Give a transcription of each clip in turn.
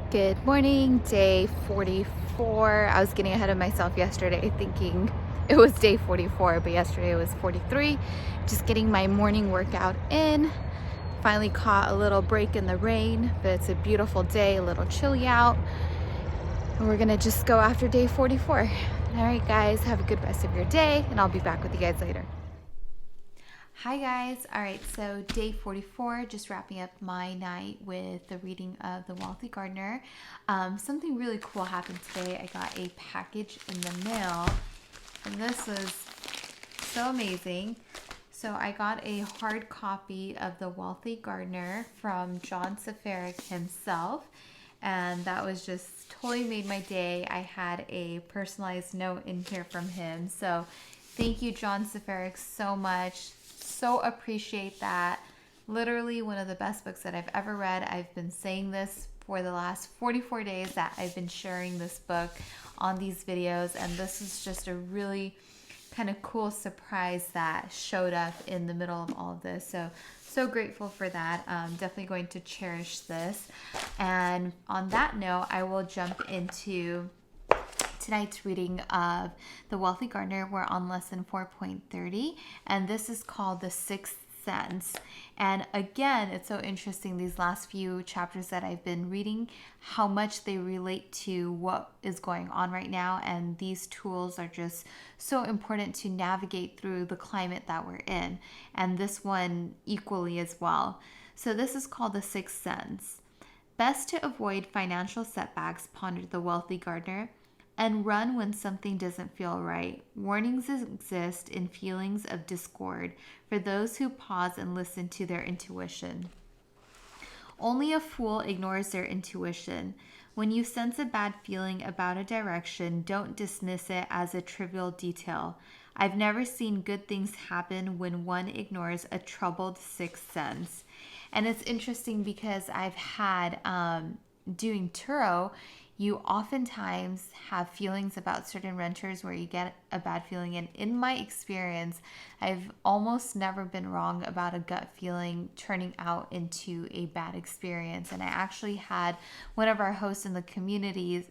Good morning, day 44. I was getting ahead of myself yesterday thinking it was day 44, but yesterday it was 43. Just getting my morning workout in. Finally caught a little break in the rain, but it's a beautiful day, a little chilly out. And we're gonna just go after day 44. All right, guys, have a good rest of your day, and I'll be back with you guys later. Hi guys. All right, so day 44, just wrapping up my night with the reading of The Wealthy Gardener. Something really cool happened today. I got a package in the mail, and this was so amazing. So I got a hard copy of The Wealthy Gardener from John Safaric himself, and that was just totally made my day. I had a personalized note in here from him. So thank you, John Safaric, so much. So appreciate that. Literally one of the best books that I've ever read. I've been saying this for the last 44 days that I've been sharing this book on these videos, and this is just a really kind of cool surprise that showed up in the middle of all of this. So grateful for that. Definitely going to cherish this. And on that note, I will jump into tonight's reading of The Wealthy Gardener. We're on lesson 4.30, and this is called The Sixth Sense. And again, it's so interesting, these last few chapters that I've been reading, how much they relate to what is going on right now. And these tools are just so important to navigate through the climate that we're in. And this one equally as well. So this is called The Sixth Sense. Best to avoid financial setbacks, pondered the wealthy gardener, and run when something doesn't feel right. Warnings exist in feelings of discord for those who pause and listen to their intuition. Only a fool ignores their intuition. When you sense a bad feeling about a direction, don't dismiss it as a trivial detail. I've never seen good things happen when one ignores a troubled sixth sense. And it's interesting because I've had, doing Turo, you oftentimes have feelings about certain renters where you get a bad feeling. And in my experience, I've almost never been wrong about a gut feeling turning out into a bad experience. And I actually had one of our hosts in the community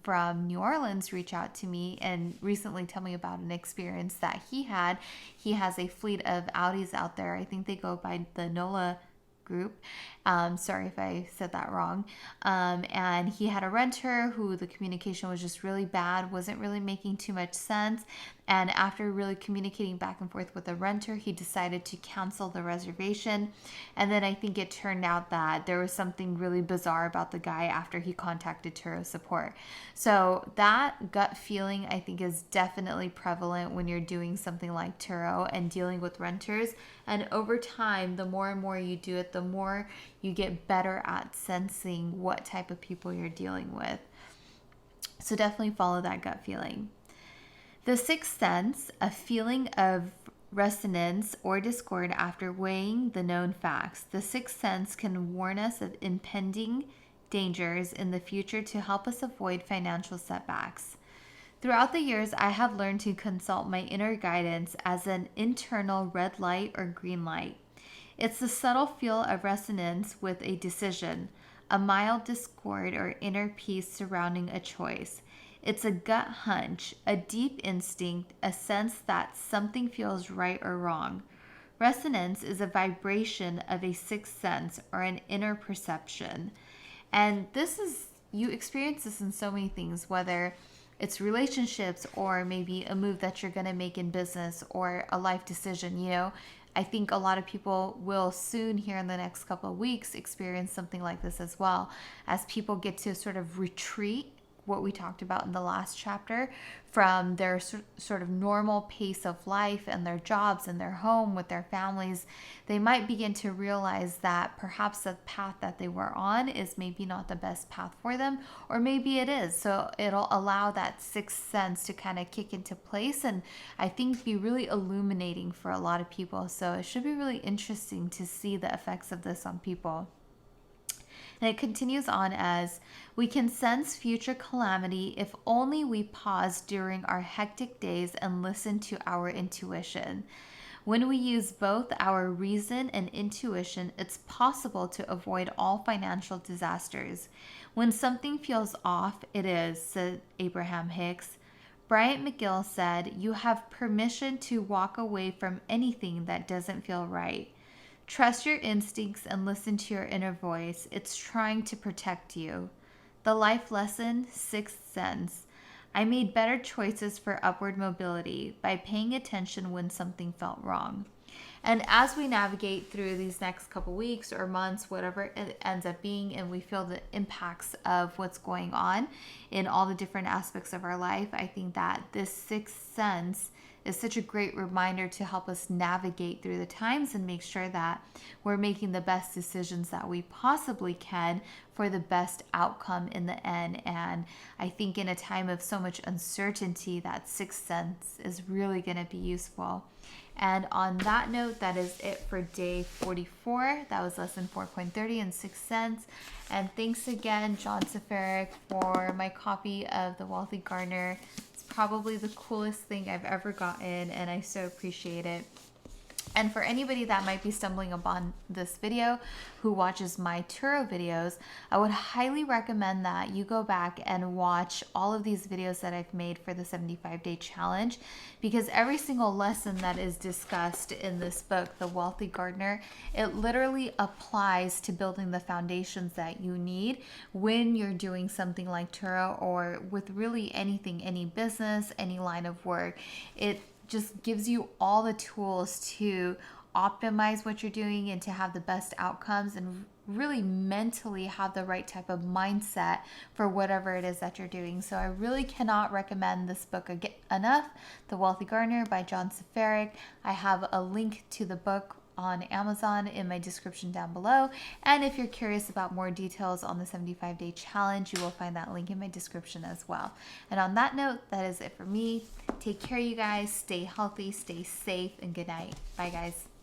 from New Orleans reach out to me and recently tell me about an experience that he had. He has a fleet of Audis out there. I think they go by the NOLA group. Sorry if I said that wrong. And he had a renter who the communication was just really bad, wasn't really making too much sense. And after really communicating back and forth with the renter, he decided to cancel the reservation. And then I think it turned out that there was something really bizarre about the guy after he contacted Turo support. So that gut feeling, I think, is definitely prevalent when you're doing something like Turo and dealing with renters. And over time, the more and more you do it, the more you get better at sensing what type of people you're dealing with. So definitely follow that gut feeling. The sixth sense, a feeling of resonance or discord after weighing the known facts. The sixth sense can warn us of impending dangers in the future to help us avoid financial setbacks. Throughout the years, I have learned to consult my inner guidance as an internal red light or green light. It's the subtle feel of resonance with a decision, a mild discord or inner peace surrounding a choice. It's a gut hunch, a deep instinct, a sense that something feels right or wrong. Resonance is a vibration of a sixth sense or an inner perception. And this is, you experience this in so many things, whether it's relationships or maybe a move that you're going to make in business or a life decision. I think a lot of people will soon, here in the next couple of weeks, experience something like this as well, as people get to sort of retreat, what we talked about in the last chapter, from their sort of normal pace of life and their jobs and their home with their families. They might begin to realize that perhaps the path that they were on is maybe not the best path for them, or maybe it is. So it'll allow that sixth sense to kind of kick into place and I think be really illuminating for a lot of people. So it should be really interesting to see the effects of this on people. And it continues on as, we can sense future calamity if only we pause during our hectic days and listen to our intuition. When we use both our reason and intuition, it's possible to avoid all financial disasters. When something feels off, it is, said Abraham Hicks. Bryant McGill said, "You have permission to walk away from anything that doesn't feel right. Trust your instincts and listen to your inner voice. It's trying to protect you." The life lesson, Sixth Sense. I made better choices for upward mobility by paying attention when something felt wrong. And as we navigate through these next couple weeks or months, whatever it ends up being, and we feel the impacts of what's going on in all the different aspects of our life, I think that this sixth sense is such a great reminder to help us navigate through the times and make sure that we're making the best decisions that we possibly can for the best outcome in the end. And I think in a time of so much uncertainty, that sixth sense is really going to be useful. And on that note, that is it for day 44. That was lesson 4.30 and 6 cents. And thanks again, John Safaric, for my copy of The Wealthy Gardener. It's probably the coolest thing I've ever gotten, and I so appreciate it. And for anybody that might be stumbling upon this video who watches my Turo videos, I would highly recommend that you go back and watch all of these videos that I've made for the 75-day challenge, because every single lesson that is discussed in this book, The Wealthy Gardener, it literally applies to building the foundations that you need when you're doing something like Turo, or with really anything, any business, any line of work. It just gives you all the tools to optimize what you're doing and to have the best outcomes, and really mentally have the right type of mindset for whatever it is that you're doing. So I really cannot recommend this book enough, The Wealthy Gardener by John Safaric. I have a link to the book on Amazon in my description down below. And if you're curious about more details on the 75-day challenge, you will find that link in my description as well. And on that note, that is it for me. Take care, you guys. Stay healthy, stay safe, and good night. Bye, guys.